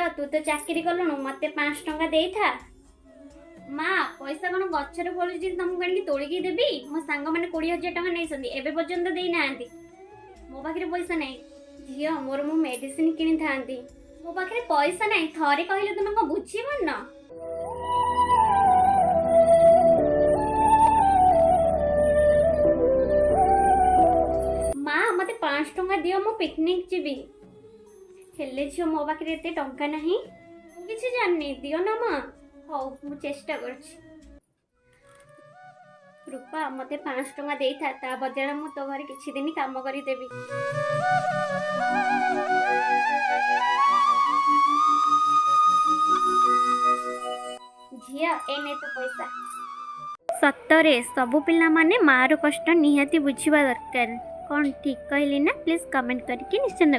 झील तू तो चाकरी कलुणु मत 5 टंका दे था। माँ पैसा कौन गचर फलुची तुमको कहीं तोड़िकी देवी। मो सांग मैंने 20,000 टंका नहीं एवं पर्यंत दे ना मो पाखे पैसा ना झील मोर मु मेडिसिन किनी था मो पाखे पैसा ना थे कहले तुम कौन बुझीबन न। माँ मत 5 टंका दियो मु पिकनिक जीवी हेले झील मो पाखे एत टंका ना किसी जाननी दियो ना माँ। हौ मु चेष्टा करछि रूपा मत 5 टंका दे था बदला मु तो घर किछि दिन काम करी देबी। झिया एने तो पैसा सतरे सबु पिला माने मार कष्ट निहाती बुझिबा दरकार। कौन ठीक कहली ना प्लीज कमेंट करके निश्चिंत